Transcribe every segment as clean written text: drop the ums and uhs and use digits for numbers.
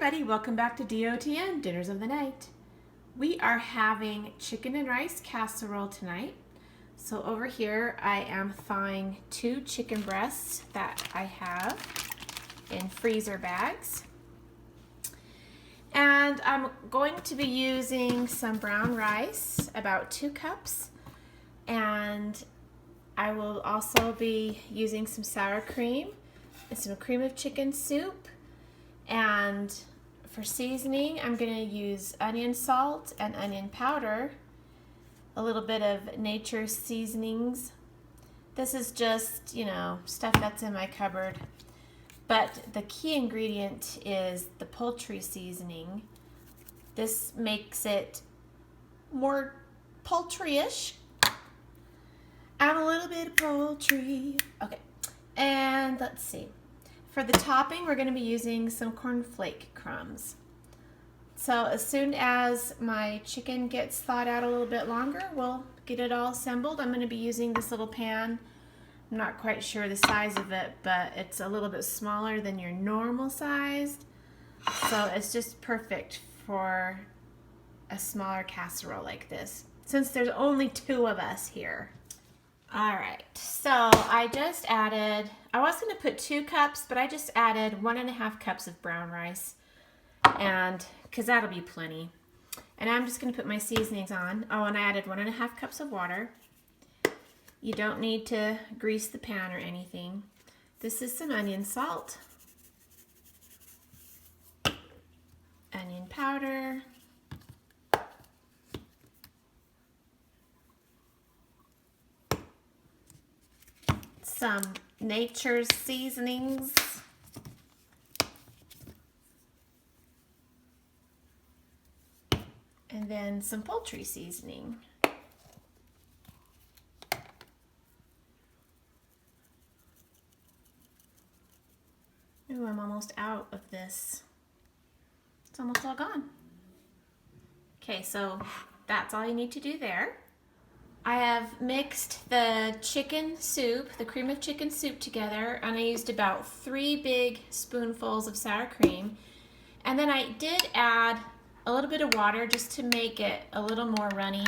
everybody, welcome back to DOTN, Dinners of the Night. We are having chicken and rice casserole tonight. So over here I am thawing 2 chicken breasts that I have in freezer bags. And I'm going to be using some brown rice, about 2 cups. And I will also be using some sour cream and some cream of chicken soup. And for seasoning, I'm going to use onion salt and onion powder, a little bit of nature's seasonings. This is just, stuff that's in my cupboard. But the key ingredient is the poultry seasoning. This makes it more poultry-ish. Add a little bit of poultry. Okay, and let's see. For the topping, we're going to be using some cornflake crumbs. So as soon as my chicken gets thawed out a little bit longer, we'll get it all assembled. I'm going to be using this little pan. I'm not quite sure the size of it, but it's a little bit smaller than your normal sized. So it's just perfect for a smaller casserole like this, since there's only 2 of us here. Alright, so I just added, I was going to put 2 cups, but I just added 1.5 cups of brown rice, and because that'll be plenty. And I'm just going to put my seasonings on. Oh, and I added 1.5 cups of water. You don't need to grease the pan or anything. This is some onion salt, onion powder, some nature's seasonings, and then some poultry seasoning. Ooh, I'm almost out of this. It's almost all gone. Okay, so that's all you need to do there. I have mixed the chicken soup, the cream of chicken soup together, and I used about 3 big spoonfuls of sour cream. And then I did add a little bit of water just to make it a little more runny.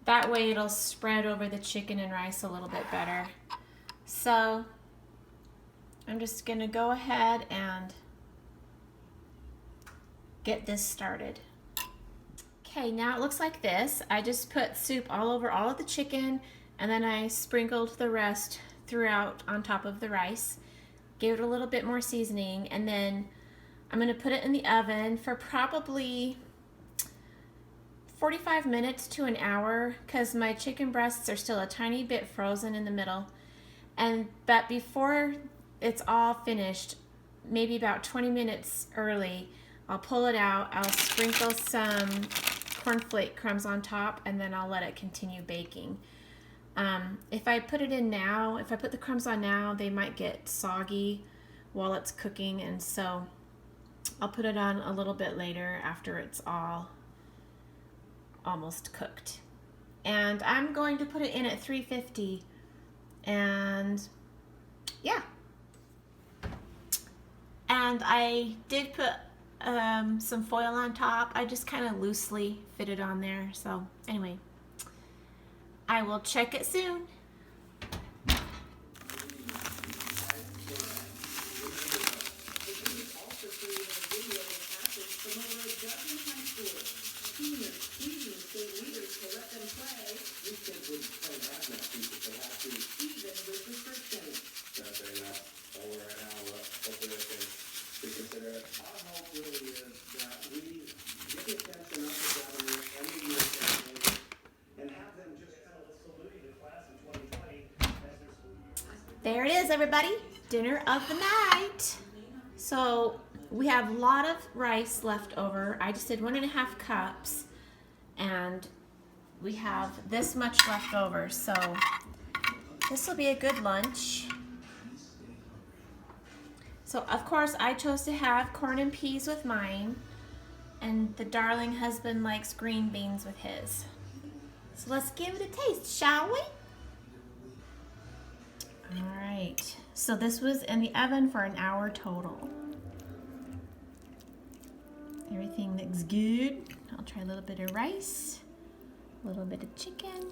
That way it'll spread over the chicken and rice a little bit better. So I'm just gonna go ahead and get this started. Okay, now it looks like this. I just put soup all over all of the chicken, and then I sprinkled the rest throughout on top of the rice. Gave it a little bit more seasoning, and then I'm gonna put it in the oven for probably 45 minutes to an hour, because my chicken breasts are still a tiny bit frozen in the middle. But before it's all finished, maybe about 20 minutes early, I'll pull it out, I'll sprinkle some cornflake crumbs on top, and then I'll let it continue baking. If I put it in now, if I put the crumbs on now, they might get soggy while it's cooking, and so I'll put it on a little bit later after it's all almost cooked. And I'm going to put it in at 350, and yeah. And I did put some foil on top. I just kind of loosely fit it on there. So anyway, I will check it soon. There it is, everybody. Dinner of the night. So we have a lot of rice left over. I just did 1.5 cups, and we have this much left over. So this will be a good lunch. So of course I chose to have corn and peas with mine, and the darling husband likes green beans with his. So let's give it a taste, shall we? All right, so this was in the oven for an hour total. Everything looks good. I'll try a little bit of rice, a little bit of chicken.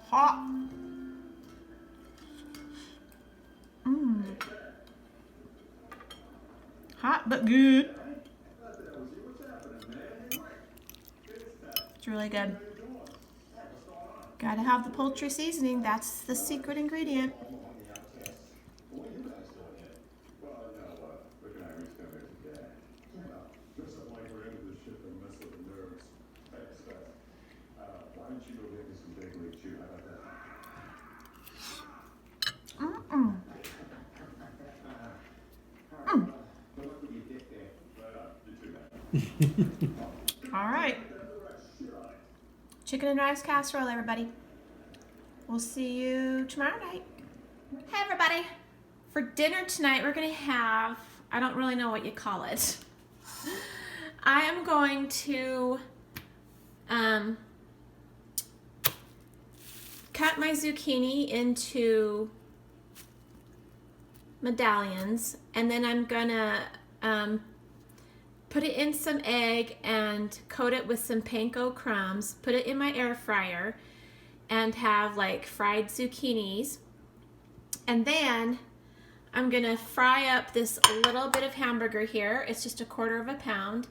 Hot. Hot but good. It's really good. Gotta have the poultry seasoning. That's the secret ingredient. All right. Chicken and rice casserole, everybody. We'll see you tomorrow night. Hey, everybody. For dinner tonight, we're going to have, I don't really know what you call it. I am going to cut my zucchini into medallions, and then I'm going to put it in some egg and coat it with some panko crumbs, put it in my air fryer, and have like fried zucchinis. And then I'm gonna fry up this little bit of hamburger here. It's just 1/4 pound.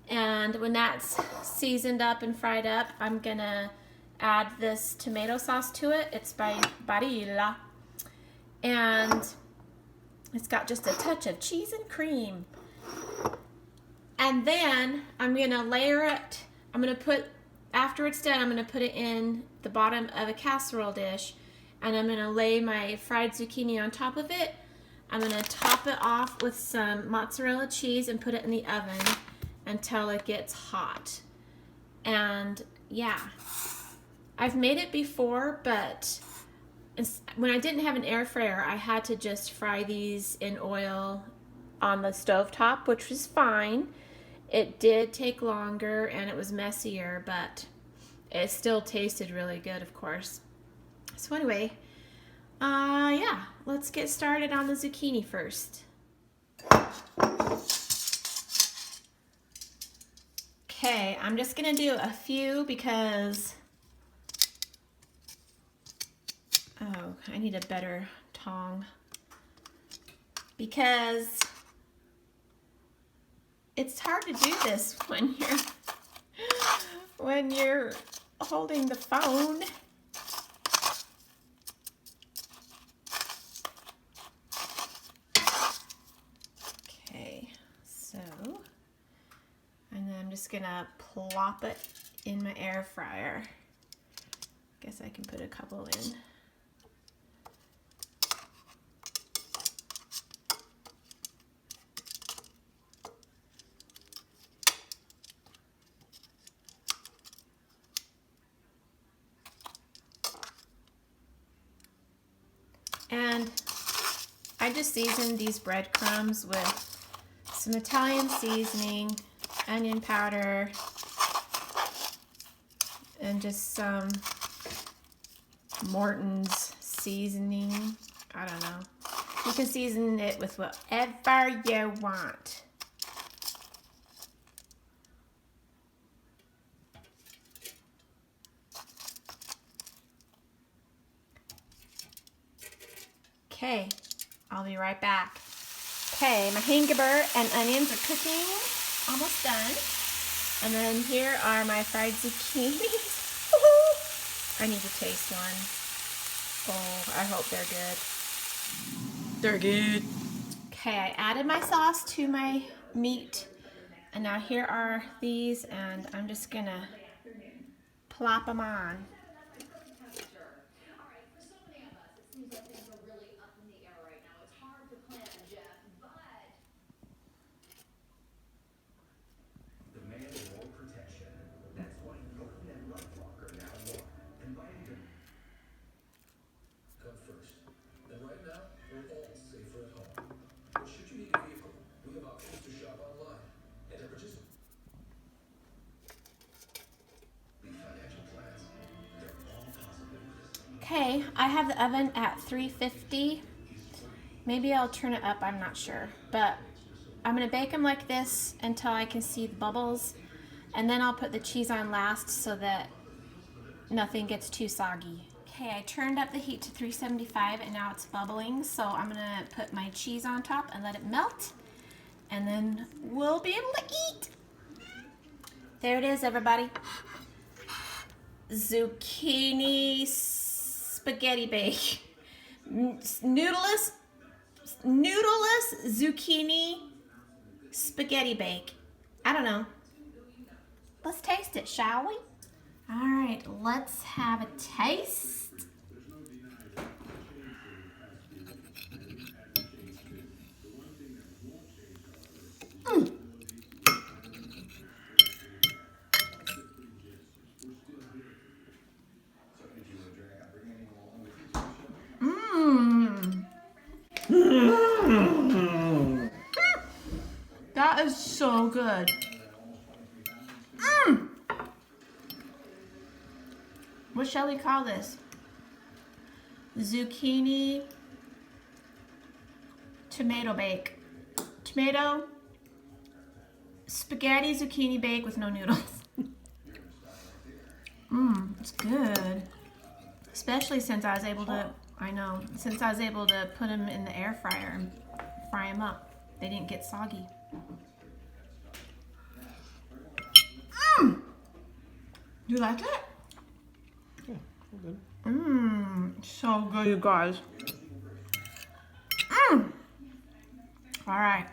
And when that's seasoned up and fried up, I'm gonna add this tomato sauce to it. It's by Barilla. And it's got just a touch of cheese and cream. And then I'm gonna layer it. I'm gonna put, after it's done, I'm gonna put it in the bottom of a casserole dish, and I'm gonna lay my fried zucchini on top of it. I'm gonna top it off with some mozzarella cheese and put it in the oven until it gets hot. And yeah, I've made it before, but when I didn't have an air fryer, I had to just fry these in oil on the stovetop, which was fine. It did take longer and it was messier, but it still tasted really good, of course. So anyway, yeah, let's get started on the zucchini first. Okay, I'm just gonna do a few because, oh, I need a better tong, because it's hard to do this when you're holding the phone. Okay, so, and then I'm just gonna plop it in my air fryer. Guess I can put a couple in. And I just seasoned these breadcrumbs with some Italian seasoning, onion powder, and just some Morton's seasoning. I don't know. You can season it with whatever you want. Okay, I'll be right back. Okay, my hingebert and onions are cooking, almost done. And then here are my fried zucchinis. I need to taste one. Oh, I hope they're good. They're good. Okay, I added my sauce to my meat. And now here are these, and I'm just gonna plop them on. Okay, I have the oven at 350, Maybe I'll turn it up, I'm not sure. But I'm gonna bake them like this until I can see the bubbles. And then I'll put the cheese on last so that nothing gets too soggy. Okay, I turned up the heat to 375 and now it's bubbling. So I'm gonna put my cheese on top and let it melt. And then we'll be able to eat. There it is, everybody. Zucchini spaghetti bake. Noodleless zucchini spaghetti bake. I don't know. Let's taste it, shall we? All right, let's have a taste. That is so good. What shall we call this? Zucchini tomato bake. Tomato spaghetti zucchini bake with no noodles. It's good. Especially since I was able to, since I was able to put them in the air fryer and fry them up. They didn't get soggy. You like it? Yeah, good. So good, you guys. All right.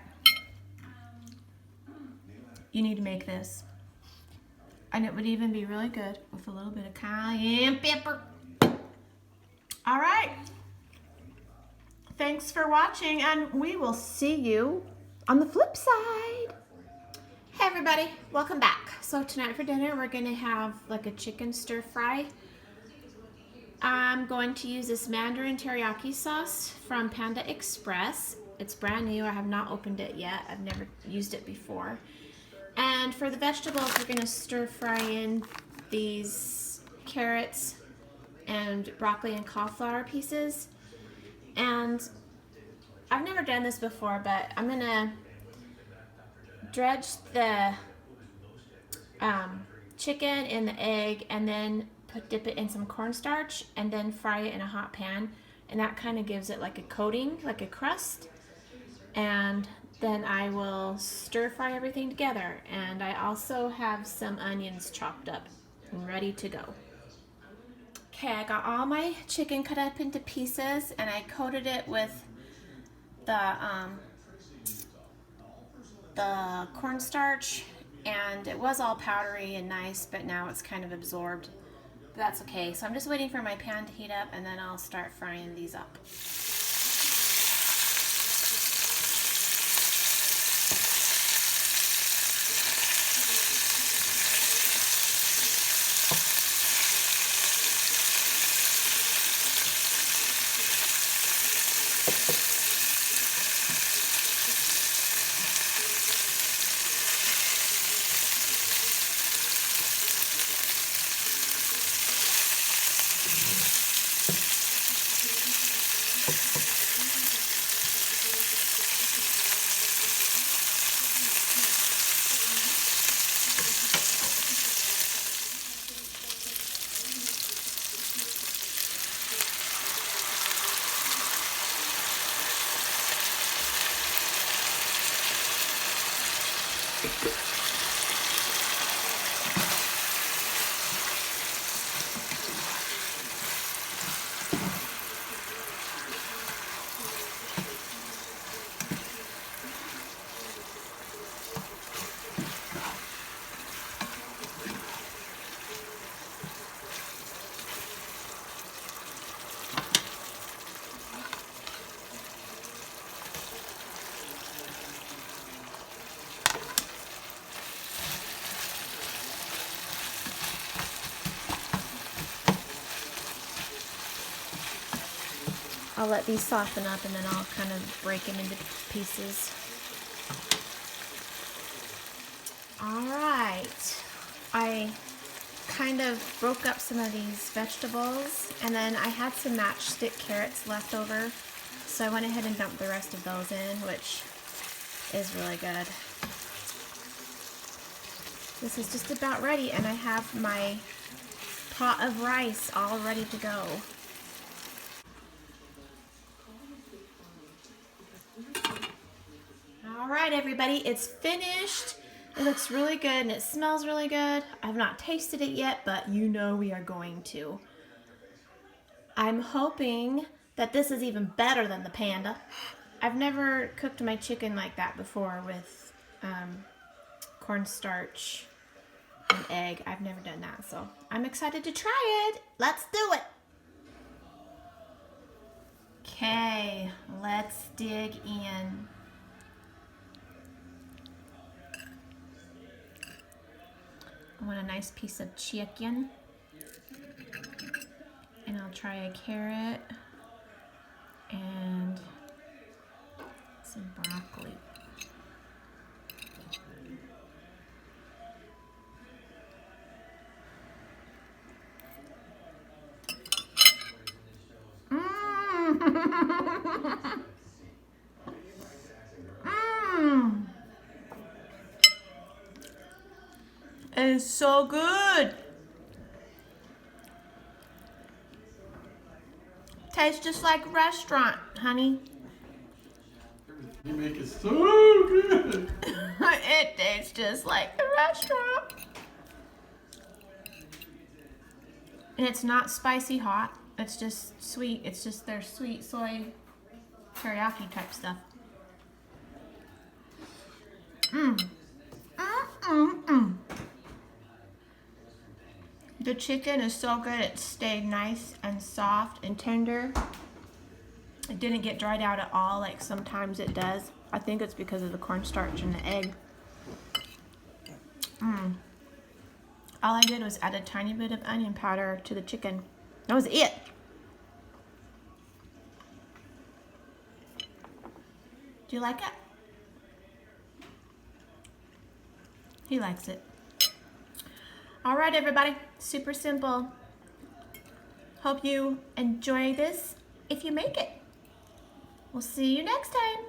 You need to make this. And it would even be really good with a little bit of cayenne pepper. All right. Thanks for watching, and we will see you on the flip side. Hey everybody, welcome back. So tonight for dinner, we're gonna have like a chicken stir fry. I'm going to use this Mandarin teriyaki sauce from Panda Express. It's brand new, I have not opened it yet. I've never used it before. And for the vegetables, we're gonna stir fry in these carrots and broccoli and cauliflower pieces. And I've never done this before, but I'm gonna dredge the chicken in the egg and then dip it in some cornstarch and then fry it in a hot pan, and that kind of gives it like a coating, like a crust. And then I will stir fry everything together, and I also have some onions chopped up and ready to go. Okay, I got all my chicken cut up into pieces and I coated it with the cornstarch, and it was all powdery and nice, but now it's kind of absorbed. But that's okay. So I'm just waiting for my pan to heat up and then I'll start frying these up. I'll let these soften up and then I'll kind of break them into pieces. All right, I kind of broke up some of these vegetables, and then I had some matchstick carrots left over, So I went ahead and dumped the rest of those in, which is really good. This is just about ready, and I have my pot of rice all ready to go. All right, everybody, it's finished. It looks really good and it smells really good. I've not tasted it yet, but you know we are going to. I'm hoping that this is even better than the Panda. I've never cooked my chicken like that before with cornstarch and egg. I've never done that, so I'm excited to try it. Let's do it. Okay, let's dig in. I want a nice piece of chicken. And I'll try a carrot and some broccoli. It is so good. Tastes just like a restaurant, honey. You make it so good. It tastes just like a restaurant. And it's not spicy hot. It's just sweet. It's just their sweet soy teriyaki type stuff. The chicken is so good. It stayed nice and soft and tender. It didn't get dried out at all like sometimes it does. I think it's because of the cornstarch and the egg. All I did was add a tiny bit of onion powder to the chicken. That was it. Do you like it? He likes it. All right, everybody. Super simple. Hope you enjoy this if you make it. We'll see you next time.